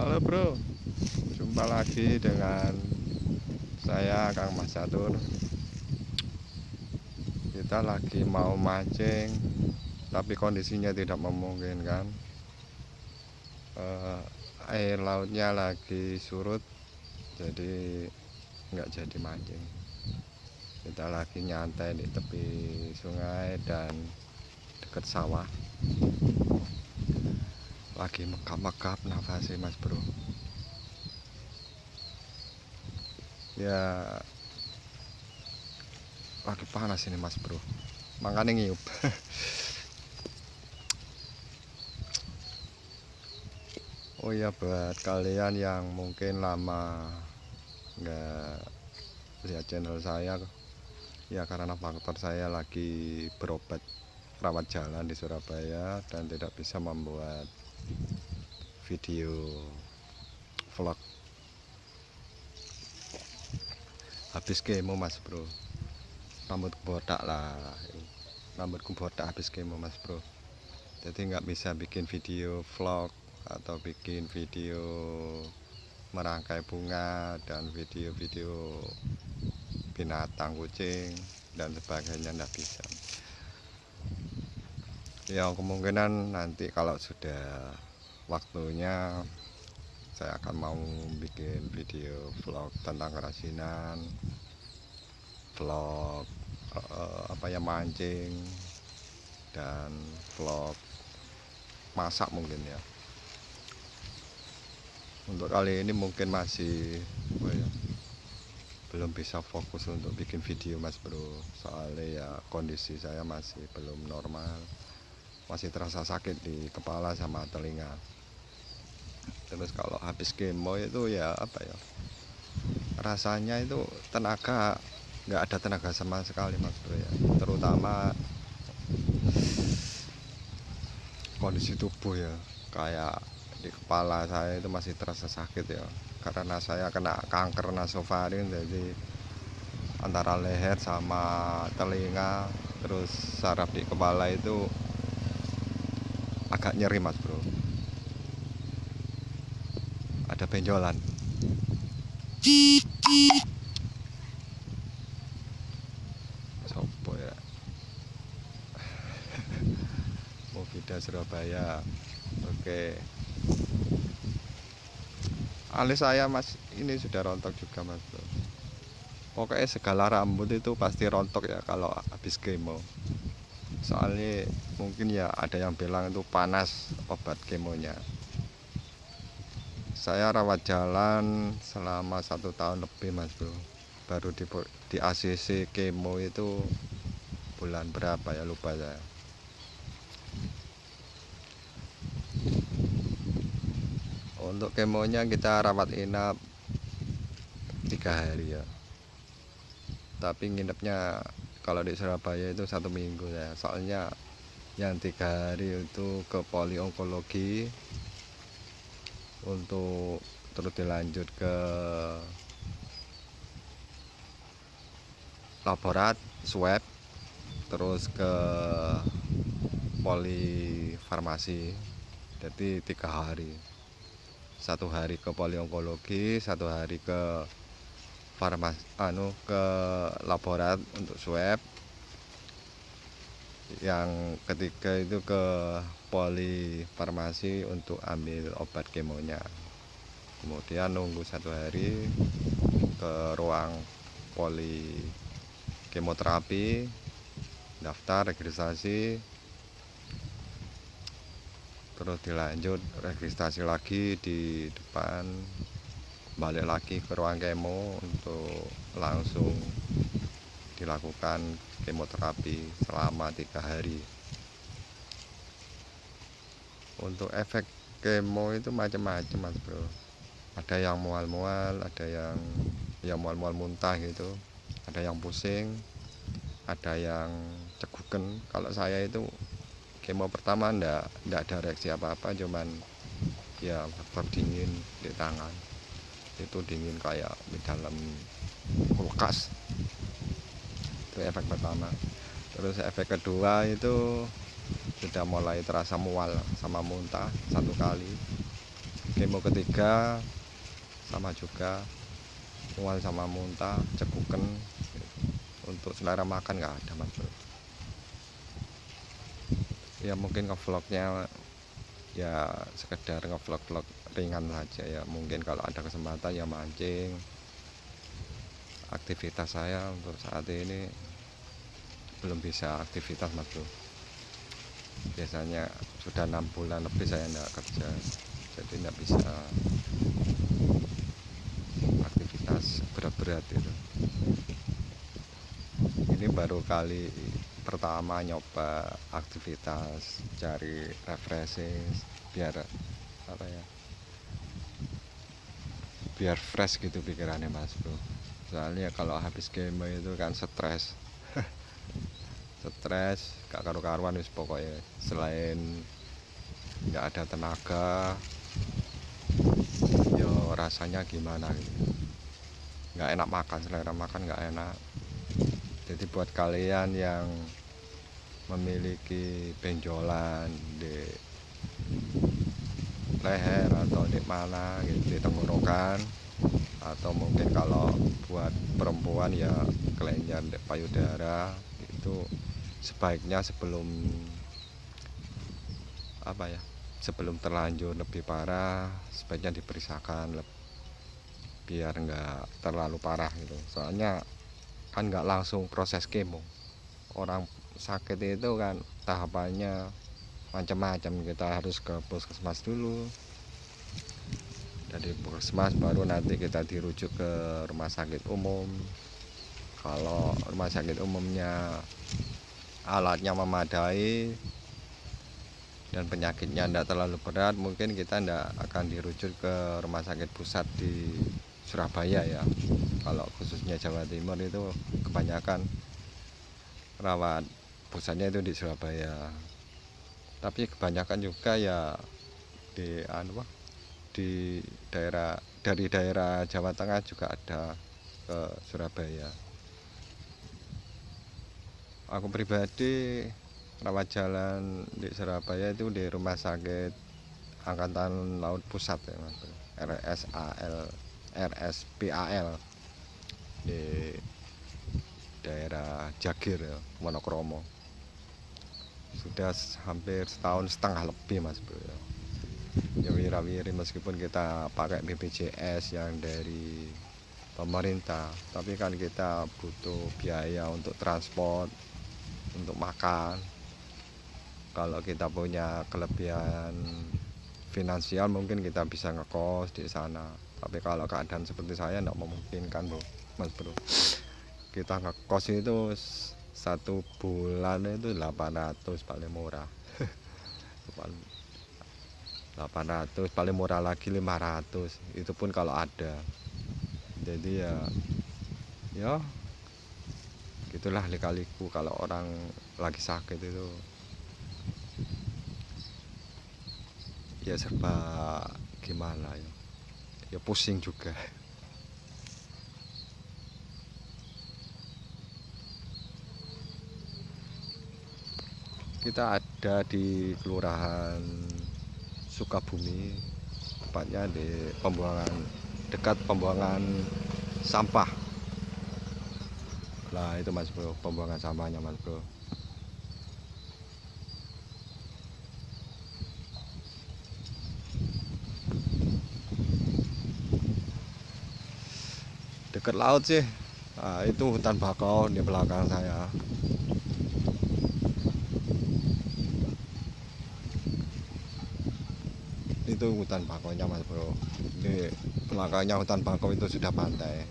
Halo bro, jumpa lagi dengan saya Kang Mas Catur. Kita lagi mau mancing, tapi kondisinya tidak memungkinkan. Air lautnya lagi surut, jadi nggak jadi mancing. Kita lagi nyantai di tepi sungai dan dekat sawah. Lagi megap-megap nafasnya mas bro. Ya lagi panas ini mas bro, makanya ngiup. Oh iya, buat kalian yang mungkin lama nggak lihat channel saya, ya karena faktor saya lagi berobat rawat jalan di Surabaya dan tidak bisa membuat video vlog. Habis kemo mas bro, rambutku botak lah, rambutku botak habis kemo mas bro, jadi nggak bisa bikin video vlog atau bikin video merangkai bunga dan video-video binatang, kucing dan sebagainya, nggak bisa. Ya kemungkinan nanti kalau sudah waktunya saya akan mau bikin video vlog tentang kerajinan, vlog mancing, dan vlog masak mungkin ya. Untuk kali ini mungkin masih belum bisa fokus untuk bikin video mas bro, soalnya ya kondisi saya masih belum normal, masih terasa sakit di kepala sama telinga. Terus kalau habis kemo itu ya rasanya itu tenaga, nggak ada tenaga sama sekali mas bro ya, terutama kondisi tubuh ya, kayak di kepala saya itu masih terasa sakit ya, karena saya kena kanker nasofaring, jadi antara leher sama telinga terus saraf di kepala itu agak nyeri mas bro, ada benjolan. Sopo ya? Movida Surabaya. Oke. Alis saya mas ini sudah rontok juga mas bro. Pokoknya segala rambut itu pasti rontok ya kalau habis kemo. Soalnya mungkin ya ada yang bilang itu panas obat kemonya. Saya rawat jalan selama 1 tahun lebih mas bro. Baru di ACC kemo itu bulan berapa ya, lupa saya. Untuk kemonya kita rawat inap 3 hari ya, tapi nginepnya kalau di Surabaya itu 1 minggu ya, soalnya yang 3 hari itu ke poli onkologi untuk terus dilanjut ke laborat swab, terus ke poli farmasi, jadi 3 hari, 1 hari ke poli onkologi, 1 hari ke farmasi ke laborat untuk swab, yang ketiga itu ke poli farmasi untuk ambil obat kemonya, kemudian nunggu 1 hari ke ruang poli kemoterapi, daftar registrasi, terus dilanjut registrasi lagi di depan, balik lagi ke ruang kemo untuk langsung dilakukan kemoterapi selama 3 hari. Untuk efek kemo itu macam-macam mas bro, ada yang mual-mual, ada yang mual-mual muntah gitu, ada yang pusing, ada yang ceguken. Kalau saya itu kemo pertama ndak ada reaksi apa-apa, cuman ya faktor dingin di tangan, itu dingin kayak di dalam kulkas. Itu efek pertama. Terus efek kedua itu sudah mulai terasa mual sama muntah 1 kali. kemo ketiga sama juga, mual sama muntah, cekuken. Untuk selera makan nggak ada mas bro. Ya mungkin ngevlognya ya sekedar ngevlog-vlog ringan saja ya, mungkin kalau ada kesempatan ya mancing. Aktivitas saya untuk saat ini belum bisa aktivitas mas bro. Biasanya sudah 6 bulan lebih saya tidak kerja, jadi tidak bisa aktivitas berat-berat itu. Ini baru kali pertama nyoba aktivitas cari refreshing biar apa ya, biar fresh gitu pikirannya mas bro. Soalnya kalau habis game itu kan stres stres gak karu-karuan wis pokoknya. Selain nggak ada tenaga, yo rasanya gimana gitu, nggak enak makan, selera makan nggak enak. Jadi buat kalian yang memiliki benjolan di leher atau di mana gitu, di tenggorokan, atau mungkin kalau buat perempuan ya kelenjar di payudara, itu sebaiknya sebelum apa ya, sebelum terlanjur lebih parah sebaiknya diperiksakan biar nggak terlalu parah gitu. Soalnya kan nggak langsung proses kemo, orang sakit itu kan tahapannya macam-macam, kita harus ke puskesmas dulu, dari puskesmas baru nanti kita dirujuk ke rumah sakit umum. Kalau rumah sakit umumnya alatnya memadai dan penyakitnya tidak terlalu berat, mungkin kita tidak akan dirujuk ke rumah sakit pusat di Surabaya ya. Kalau khususnya Jawa Timur itu kebanyakan rawat pusatnya itu di Surabaya, tapi kebanyakan juga ya di daerah, dari daerah Jawa Tengah juga ada ke Surabaya. Aku pribadi rawat jalan di Surabaya itu di Rumah Sakit Angkatan Laut Pusat ya mas, RSPAL di daerah Jagir ya, Wonokromo. Sudah hampir setahun setengah lebih mas bro ya. Ya wira-wiri meskipun kita pakai BPJS yang dari pemerintah, tapi kan kita butuh biaya untuk transport, untuk makan. Kalau kita punya kelebihan finansial mungkin kita bisa ngekos di sana, tapi kalau keadaan seperti saya tidak memungkinkan bro, mas bro. Kita ngekos itu satu bulan itu 800 paling murah 800 paling murah lagi 500, itu pun kalau ada. Jadi ya gitulah lika-liku kalau orang lagi sakit itu ya serba gimana ya pusing juga. Kita ada di Kelurahan Sukabumi, tepatnya di pembuangan, dekat pembuangan sampah. Nah itu mas bro, pembuangan sampahnya mas bro. Dekat laut sih. Nah, itu hutan bakau di belakang saya. Itu hutan bakaunya mas bro, di belakangnya hutan bakau itu sudah pantai.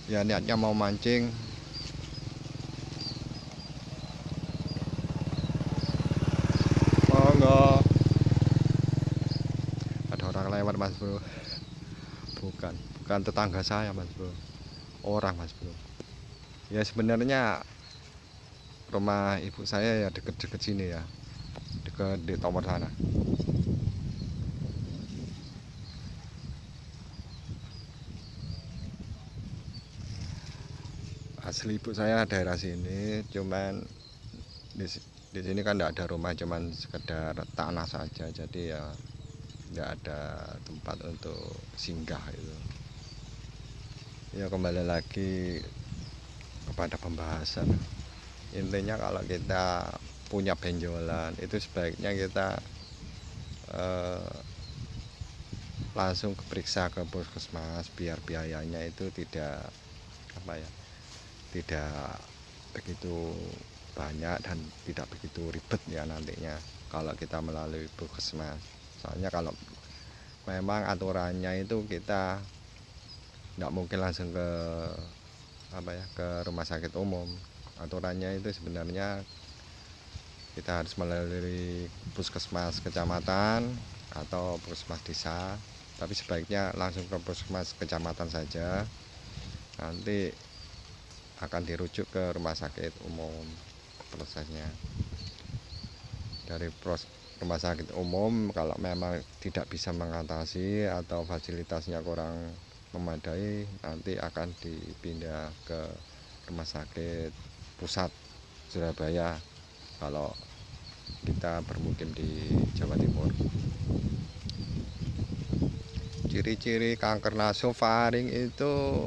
Ya niatnya mau mancing, monggo. Ada orang lewat mas bro. Bukan tetangga saya mas bro, orang mas bro. Ya sebenarnya rumah ibu saya ya deket-deket sini ya, deket di tower sana. Asli ibu saya daerah sini, cuman Di sini kan tidak ada rumah, cuman sekedar tanah saja, jadi ya tidak ada tempat untuk singgah itu. Ya kembali lagi kepada pembahasan, intinya kalau kita punya benjolan itu sebaiknya kita langsung periksa ke puskesmas biar biayanya itu tidak tidak begitu banyak dan tidak begitu ribet ya nantinya kalau kita melalui puskesmas. Soalnya kalau memang aturannya itu kita nggak mungkin langsung ke ke rumah sakit umum. Aturannya itu sebenarnya kita harus melalui puskesmas kecamatan atau puskesmas desa, tapi sebaiknya langsung ke puskesmas kecamatan saja, nanti akan dirujuk ke rumah sakit umum prosesnya. Dari rumah sakit umum kalau memang tidak bisa mengatasi atau fasilitasnya kurang memadai, nanti akan dipindah ke rumah sakit pusat Surabaya kalau kita bermukim di Jawa Timur. Ciri-ciri kanker nasofaring itu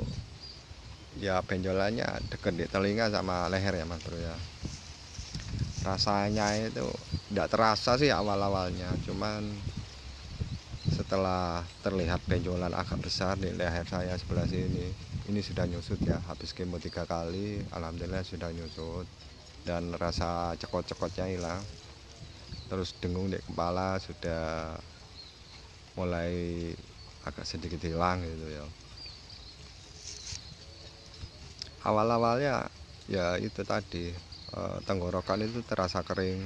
ya benjolannya dekat di telinga sama leher ya Mas Bro ya. Rasanya itu tidak terasa sih awal-awalnya, cuman setelah terlihat benjolan agak besar di leher saya sebelah sini, ini sudah nyusut ya, habis kemo 3 kali, alhamdulillah sudah nyusut dan rasa cekot-cekotnya hilang. Terus dengung di kepala sudah mulai agak sedikit hilang gitu ya. Awal-awalnya ya itu tadi, tenggorokan itu terasa kering,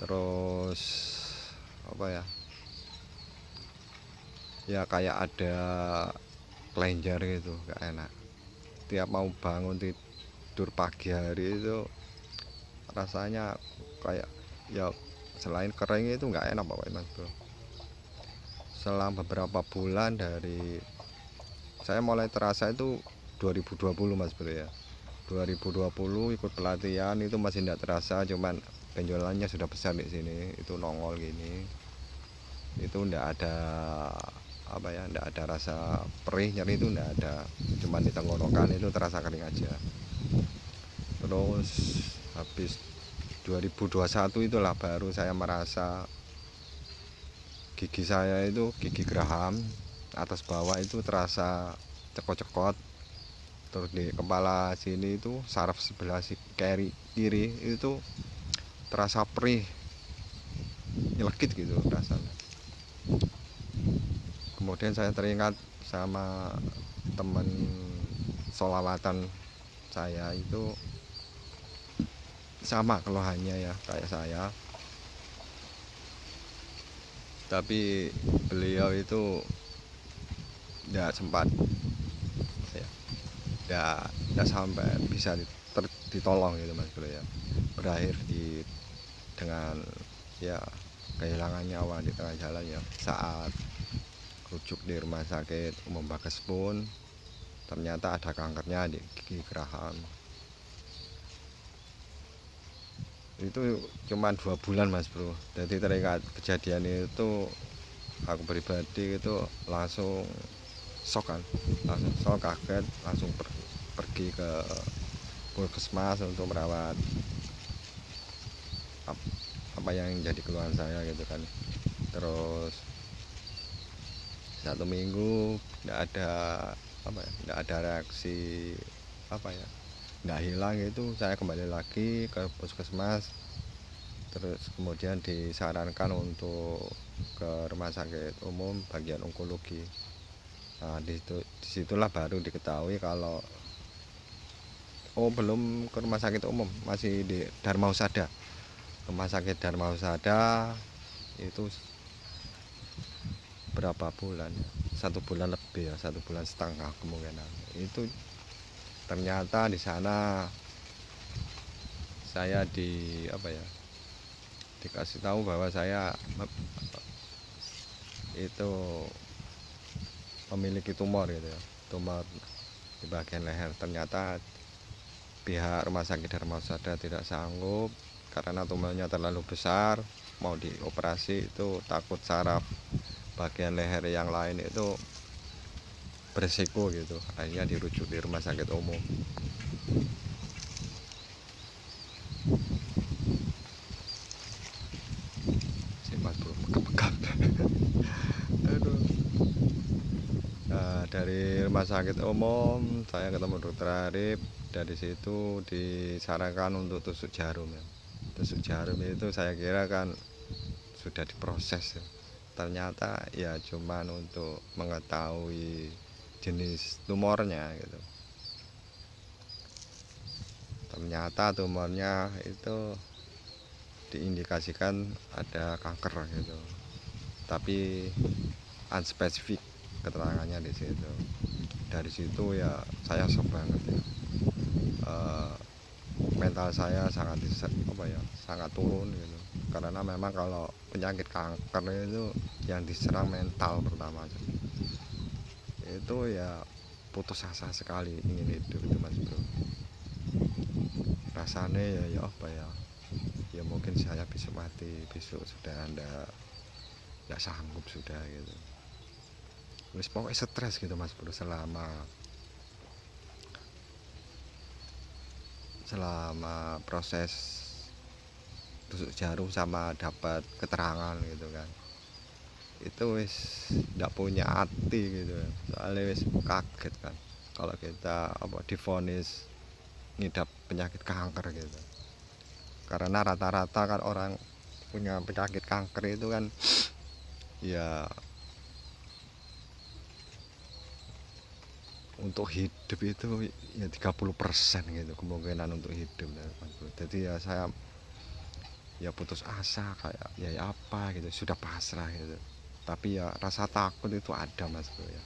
terus ya kayak ada kelenjar gitu, gak enak. Tiap mau bangun tidur pagi hari itu rasanya kayak ya selain kering itu nggak enak pokoknya Mas Bro. Selang beberapa bulan dari saya mulai terasa itu 2020 Mas Bro ya. 2020 ikut pelatihan itu masih tidak terasa, cuman benjolannya sudah besar di sini, itu nongol gini. Itu ndak ada ndak ada rasa perih, nyeri itu ndak ada, cuman di tenggorokan itu terasa kering aja. Terus habis 2021 itulah baru saya merasa gigi saya itu, gigi geraham atas bawah itu terasa cekot-cekot. Terus di kepala sini itu saraf sebelah kiri itu terasa perih, nyelekit gitu rasanya. Kemudian saya teringat sama teman solawatan saya itu sama keluhannya ya kayak saya, tapi beliau itu tidak sempat tidak sampai bisa ditolong gitu Mas Bro ya. Berakhir dengan ya kehilangan nyawa di tengah jalan ya, saat rujuk di rumah sakit umum Bagespun ternyata ada kankernya di gigi geraham. Itu cuma 2 bulan Mas Bro. Jadi teringat kejadian itu, aku pribadi itu langsung shock kan, langsung shock, kaget, langsung pergi ke puskesmas untuk merawat apa yang jadi keluhan saya gitu kan. Terus 1 minggu tidak ada reaksi nggak hilang, itu saya kembali lagi ke puskesmas. Terus kemudian disarankan untuk ke rumah sakit umum bagian onkologi. Nah disitulah baru diketahui kalau belum ke rumah sakit umum, masih di Dharma Husada. Rumah sakit Dharma Husada itu berapa bulan ya? 1 bulan lebih ya, 1,5 bulan kemungkinan. Itu ternyata di sana saya dikasih tahu bahwa saya itu memiliki tumor gitu ya, tumor di bagian leher. Ternyata pihak rumah sakit Dharma Husada tidak sanggup karena tumornya terlalu besar, mau dioperasi itu takut saraf bagian leher yang lain itu beresiko gitu, akhirnya dirujuk di rumah sakit umum. Si Mas Bro megap-megap. Aduh. Nah, dari rumah sakit umum saya ketemu dokter Arif. Dari situ disarankan untuk tusuk jarum ya. Tusuk jarum itu saya kira kan sudah diproses ya. Ternyata ya cuman untuk mengetahui jenis tumornya gitu. Ternyata tumornya itu diindikasikan ada kanker gitu, tapi unspesifik keterangannya di situ. Dari situ ya saya shock banget ya. Mental saya sangat sangat turun gitu, karena memang kalau penyakit kanker itu yang diserang mental pertama itu ya putus asa sekali ingin hidup itu Mas Bro. Rasanya ya apa ya, ya mungkin saya besok mati, besok sudah nggak sanggup sudah gitu. Wis pokoknya stres gitu Mas Bro selama proses tusuk jarum sama dapat keterangan gitu kan. Itu wis nggak punya hati gitu, soalnya wis kaget kan kalau kita divonis ngidap penyakit kanker gitu. Karena rata-rata kan orang punya penyakit kanker itu kan ya untuk hidup itu ya 30% gitu kemungkinan untuk hidup. Jadi ya saya ya putus asa, kayak ya apa gitu, sudah pasrah gitu. Tapi ya rasa takut itu ada Mas Bro ya.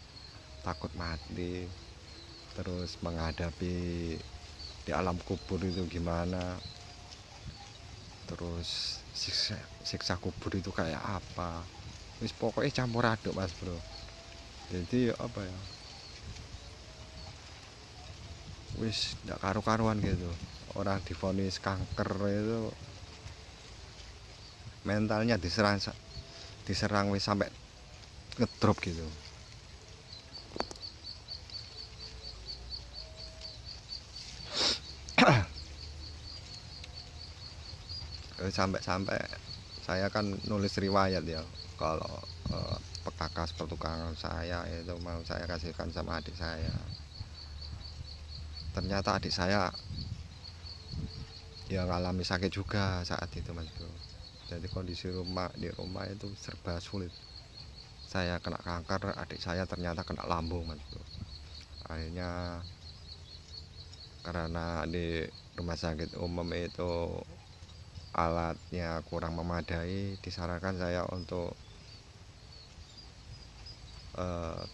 Takut mati, terus menghadapi di alam kubur itu gimana, terus siksa kubur itu kayak apa. Wis pokoknya campur aduk Mas Bro. Jadi apa ya, wis nggak karu-karuan gitu. Orang divonis kanker itu mentalnya diserang wis sampai ngedrop gitu. Sampai saya kan nulis riwayat ya, kalau pekakas pertukangan saya itu mau saya kasihkan sama adik saya. Ternyata adik saya ya ngalami sakit juga saat itu Mas Bro. Jadi kondisi di rumah itu serba sulit. Saya kena kanker, adik saya ternyata kena lambung Mas Bro. Akhirnya karena di rumah sakit umum itu alatnya kurang memadai, disarankan saya untuk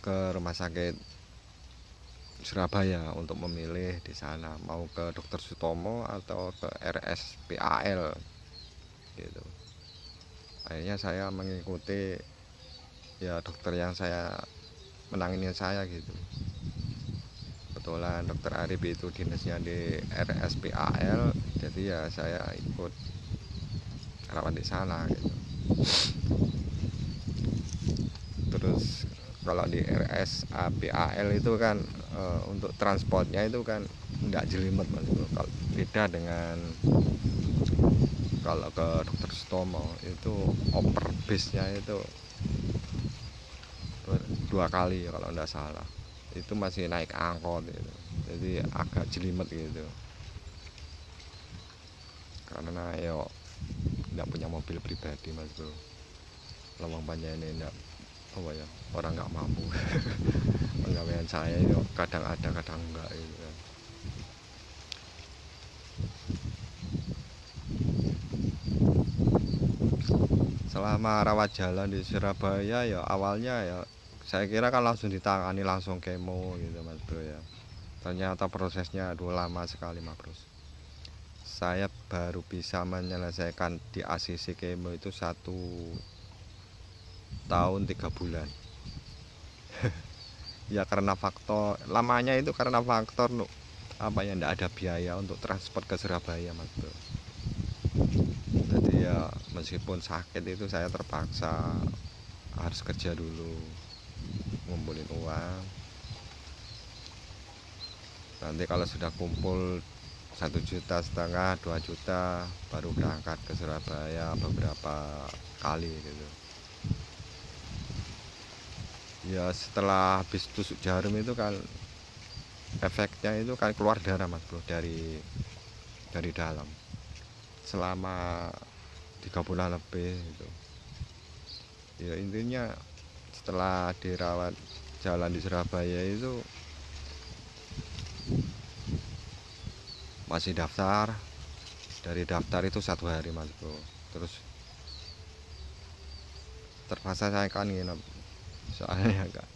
ke rumah sakit Surabaya untuk memilih di sana mau ke Dokter Sutomo atau ke RSPAL gitu. Akhirnya saya mengikuti ya dokter yang saya menangani saya gitu. Kebetulan dokter Arif itu dinasnya di RSPAL, jadi ya saya ikut rawat di sana gitu. Terus kalau di RSPAL itu kan untuk transportnya itu kan nggak jelimet Mas. Kalau beda dengan kalau ke Dokter Sutomo itu oper bisnya itu 2 kali kalau nggak salah, itu masih naik angkot gitu. Jadi agak jelimet gitu karena yo nggak punya mobil pribadi Mas Bro. Lawang panjang ini enggak orang nggak mampu. Penggawaian saya yo kadang ada kadang enggak gitu. Selama rawat jalan di Surabaya ya awalnya ya saya kira kan langsung ditangani, langsung kemo gitu Mas Bro ya. Ternyata prosesnya lama sekali Mas Bro. Saya baru bisa menyelesaikan di ACC kemo itu 1 tahun 3 bulan. Ya karena faktor lamanya itu karena faktor apa ya, ndak ada biaya untuk transport ke Surabaya Mas Bro. Jadi ya meskipun sakit itu saya terpaksa harus kerja dulu, ngumpulin uang. Nanti kalau sudah kumpul 1,5 juta, 2 juta, baru berangkat ke Surabaya beberapa kali gitu. Ya setelah habis tusuk jarum itu kan efeknya itu kan keluar darah Mas Bro dari dalam selama 3 bulan lebih gitu. Ya intinya setelah dirawat jalan di Surabaya itu masih daftar, dari daftar itu 1 hari Mas Bro, terus terpaksa saya kan nginep, soalnya enggak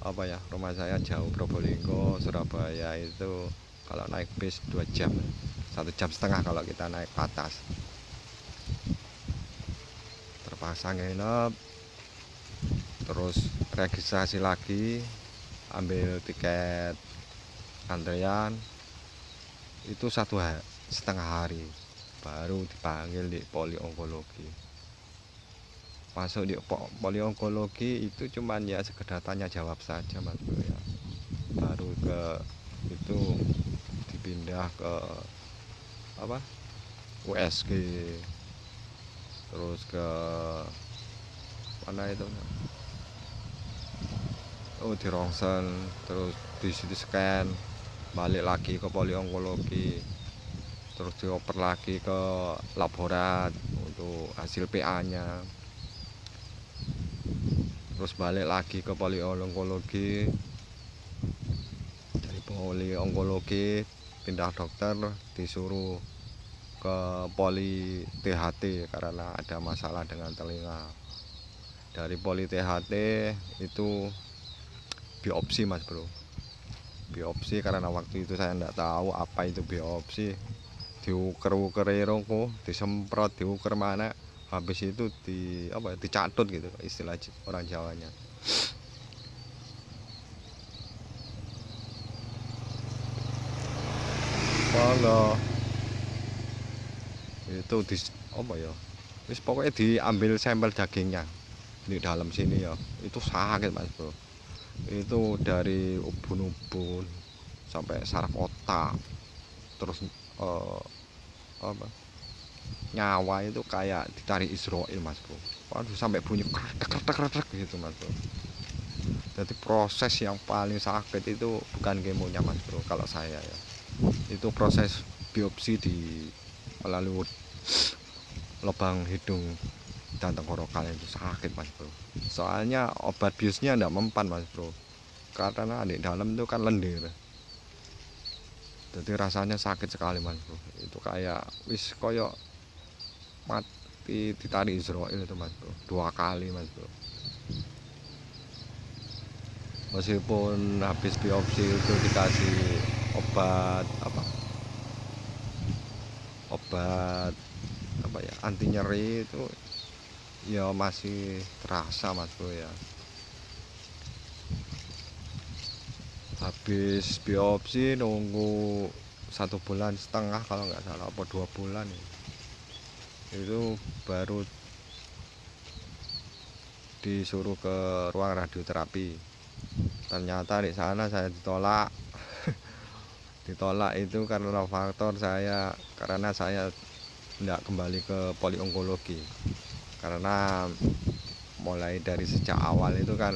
apa ya, rumah saya jauh, Probolinggo Surabaya itu kalau naik bis 2 jam, 1,5 jam kalau kita naik ke atas. Terpaksa nginep, terus registrasi lagi, ambil tiket antrean itu 1,5 hari baru dipanggil di poli onkologi. Masuk di poli onkologi itu cuman ya sekedar tanya jawab saja Mas Bro ya. Baru ke itu dipindah ke apa, USG, terus ke mana itu, oh di rongsen, terus di CT scan, balik lagi ke poli onkologi, terus dioper lagi ke laborat untuk hasil PA nya, terus balik lagi ke poli onkologi, dari poli onkologi pindah dokter disuruh ke poli THT karena ada masalah dengan telinga. Dari poli THT itu biopsi Mas Bro, biopsi karena waktu itu saya enggak tahu apa itu biopsi. Diuker-uker rongko, disemprot, diuker mana, habis itu di apa, dicatut gitu istilah orang Jawanya. Kalau itu di apa ya, wis pokoknya diambil sampel dagingnya di dalam sini ya, itu sakit Mas Bro. Itu dari ubun-ubun sampai saraf otak, terus apa, nyawa itu kayak ditarik Israel Mas Bro. Waduh, sampai bunyi kretek gitu Mas Bro. Jadi proses yang paling sakit itu bukan kemonya Mas Bro kalau saya ya, itu proses biopsi di melalui lubang hidung dan tenggorokan, itu sakit Mas Bro. Soalnya obat biusnya enggak mempan Mas Bro, karena di dalam itu kan lendir, jadi rasanya sakit sekali Mas Bro. Itu kayak wis koyok mati ditarik Israel itu Mas Bro, 2 kali Mas Bro. Meskipun habis biopsi itu dikasih obat apa, obat apa ya, anti nyeri itu ya masih terasa Mas Bro ya. Habis biopsi nunggu 1,5 bulan kalau nggak salah, apa 2 bulan ya, itu baru disuruh ke ruang radioterapi. Ternyata di sana saya ditolak. Ditolak itu karena faktor saya, karena saya tidak kembali ke poli onkologi, karena mulai dari sejak awal itu kan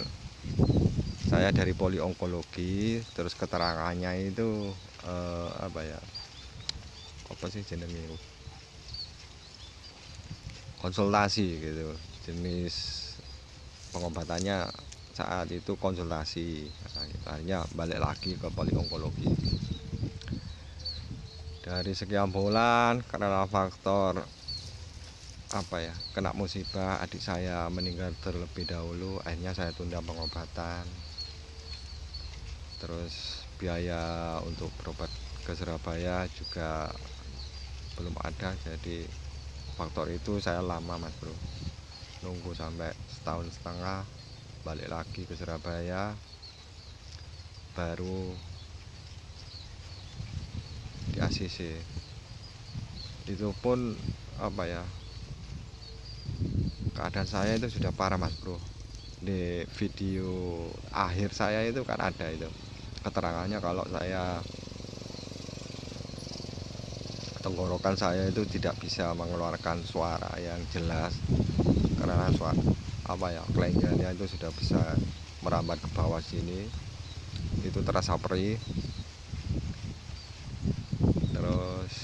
saya dari poli onkologi, terus keterangannya itu apa ya, apa sih jenenge, konsultasi gitu, jenis pengobatannya saat itu konsultasi. Nah, akhirnya balik lagi ke poli onkologi. Dari sekian bulan karena faktor apa ya, kena musibah, adik saya meninggal terlebih dahulu, akhirnya saya tunda pengobatan. Terus biaya untuk berobat ke Surabaya juga belum ada, jadi faktor itu saya lama Mas Bro, nunggu sampai 1,5 tahun balik lagi ke Surabaya, baru di ACC. Itu pun apa ya, keadaan saya itu sudah parah Mas Bro. Di video akhir saya itu kan ada itu keterangannya kalau saya, tenggorokan saya itu tidak bisa mengeluarkan suara yang jelas karena suara apa ya, kelenjarnya itu sudah bisa merambat ke bawah sini, itu terasa perih. Terus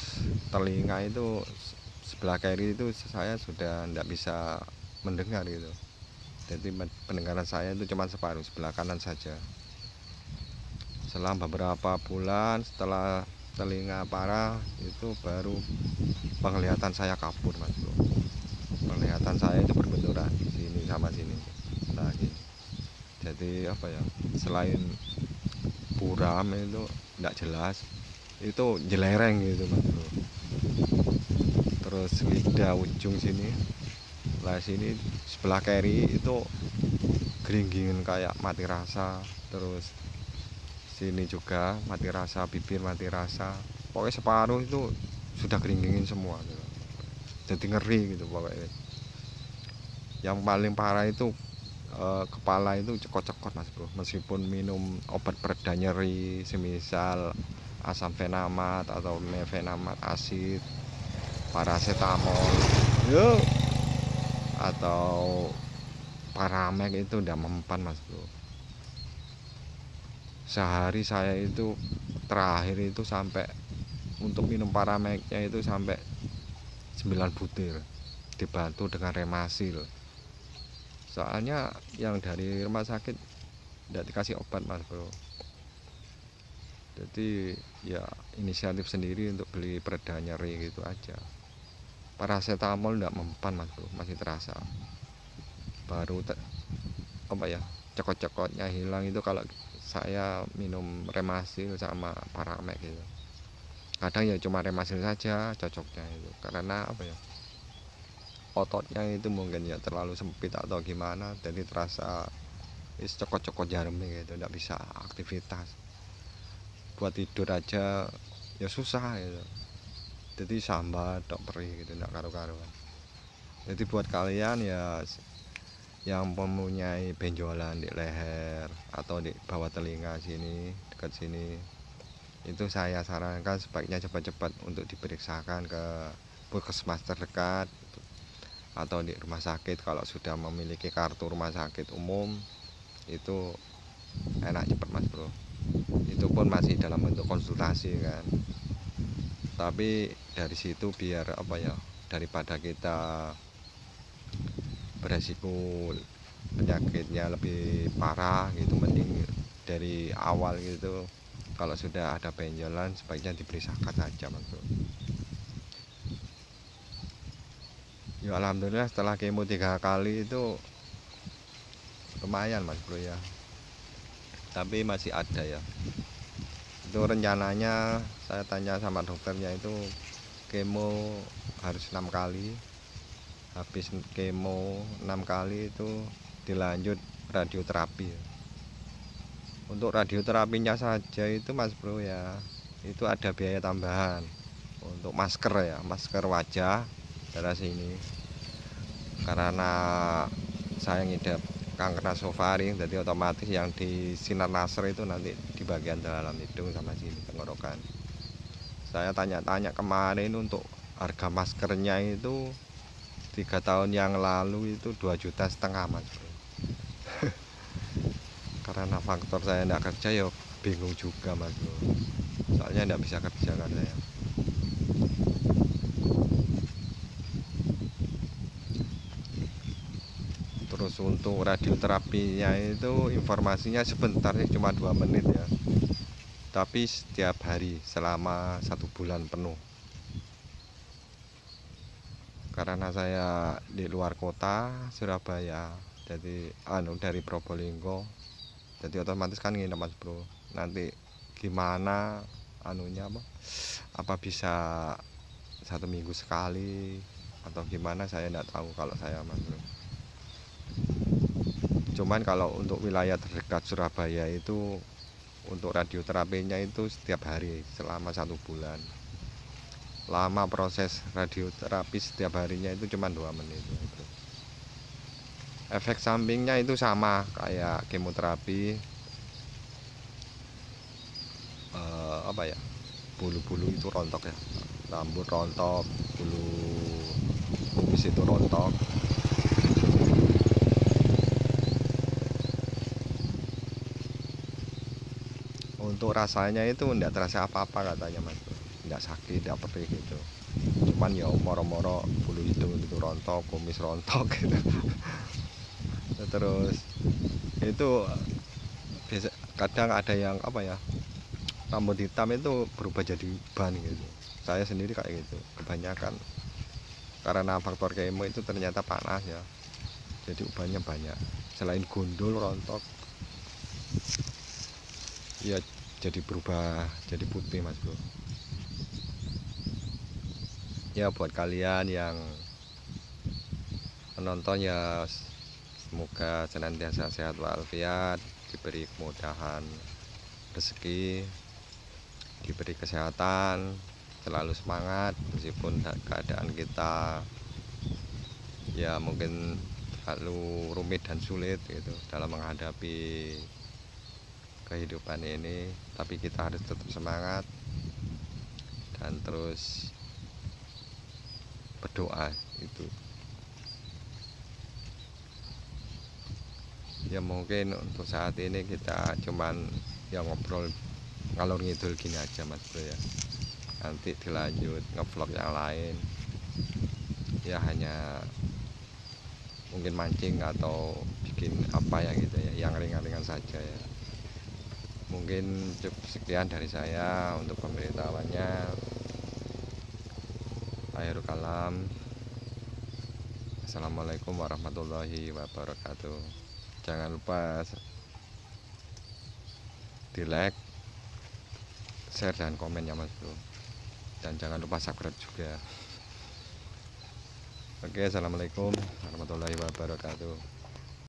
telinga itu sebelah kiri itu saya sudah tidak bisa mendengar gitu. Jadi pendengaran saya itu cuma separuh, sebelah kanan saja. Setelah beberapa bulan setelah telinga parah itu baru penglihatan saya kabur Mas Bro. Penglihatan saya itu berbenturan sini sama sini. Nah gini. Jadi apa ya, selain buram itu tidak jelas, itu jelereng gitu Mas Bro. Terus lidah ujung sini, lah sini sebelah kiri itu geringging kayak mati rasa. Terus sini juga mati rasa, bibir mati rasa, pokoknya separuh itu sudah geringgingin semua gitu. Jadi ngeri gitu pokoknya. Yang paling parah itu kepala itu cekot-cekot Mas Bro, meskipun minum obat pereda nyeri semisal asam fenamat atau mefenamat asid, paracetamol yuk, atau paramek itu udah mempan Mas Bro. Sehari saya itu terakhir itu sampai untuk minum parameknya itu sampai 9 butir dibantu dengan remasil. Soalnya yang dari rumah sakit tidak dikasih obat Mas Bro. Jadi ya inisiatif sendiri untuk beli pereda nyeri gitu aja. Paracetamol tidak mempan Mas Bro, masih terasa. Baru apa ya, cekot-cekotnya hilang itu kalau saya minum remasil sama paramek gitu. Kadang ya cuma remasil saja cocoknya itu, karena apa ya, ototnya itu mungkin ya terlalu sempit atau gimana, jadi terasa cokot-cokot jarum gitu, tidak bisa aktivitas. Buat tidur aja ya susah gitu, jadi sambat dok perih gitu, tidak karu-karuan. Jadi buat kalian ya yang mempunyai benjolan di leher atau di bawah telinga sini, dekat sini, itu saya sarankan sebaiknya cepat-cepat untuk diperiksakan ke puskesmas terdekat atau di rumah sakit. Kalau sudah memiliki kartu rumah sakit umum itu enak cepat Mas Bro. Itu pun masih dalam bentuk konsultasi kan. Tapi dari situ biar apa ya, daripada kita beresiko penyakitnya lebih parah gitu, mending dari awal gitu. Kalau sudah ada benjolan sebaiknya diperiksakan saja Mas Bro. Ya alhamdulillah setelah kemo 3 kali itu lumayan Mas Bro ya. Tapi masih ada ya. Itu rencananya saya tanya sama dokternya itu kemo harus 6 kali. Habis kemo 6 kali itu dilanjut radioterapi. Untuk radioterapinya saja itu Mas Bro ya, itu ada biaya tambahan. Untuk masker ya, masker wajah daerah sini, karena saya ngidap kanker nasofaring, jadi otomatis yang di sinar laser itu nanti di bagian dalam hidung sama sini tenggorokan. Saya tanya-tanya kemarin untuk harga maskernya itu 3 tahun yang lalu itu 2,5 juta Mas Bro. Karena faktor saya tidak kerja ya bingung juga Mas Bro, soalnya tidak bisa kerja kan saya. Terus untuk radioterapinya itu informasinya sebentar sih, cuma 2 menit ya, tapi setiap hari selama 1 bulan penuh. Karena saya di luar kota Surabaya, jadi dari Probolinggo, jadi otomatis kan nginep Mas Bro. Nanti gimana apa bisa 1 minggu sekali atau gimana saya tidak tahu kalau saya Mas Bro. Cuman kalau untuk wilayah terdekat Surabaya itu untuk radioterapinya itu setiap hari selama 1 bulan. lama proses radioterapi setiap harinya itu cuma 2 menit gitu. Efek sampingnya itu sama kayak kemoterapi, apa ya, bulu-bulu itu rontok ya, rambut rontok, bulu kumis itu rontok. Untuk rasanya itu enggak terasa apa-apa katanya Mas, enggak sakit, enggak perih gitu, cuman ya moro-moro bulu hidung itu rontok, kumis rontok gitu. Terus itu biasa kadang ada yang apa ya, rambut hitam itu berubah jadi ban gitu. Saya sendiri kayak gitu kebanyakan karena faktor kemo itu ternyata panas ya, jadi ubannya banyak. Selain gundul rontok ya, jadi berubah jadi putih Mas Bro. Ya buat kalian yang menonton ya, semoga senantiasa sehat walafiat, diberi kemudahan rezeki, diberi kesehatan, selalu semangat meskipun keadaan kita ya mungkin terlalu rumit dan sulit gitu dalam menghadapi kehidupan ini, tapi kita harus tetap semangat dan terus berdoa itu. Ya mungkin untuk saat ini kita cuman yang ngobrol ngalor ngidul gini aja Mas Bro ya. Nanti dilanjut ngevlog yang lain ya, hanya mungkin mancing atau bikin apa ya gitu ya, yang ringan-ringan saja ya. Mungkin cukup sekian dari saya untuk pemberitahuannya. Akhirul kalam, assalamualaikum warahmatullahi wabarakatuh. Jangan lupa di like, share dan komen ya Mas Bro, dan jangan lupa subscribe juga. Oke, assalamualaikum warahmatullahi wabarakatuh.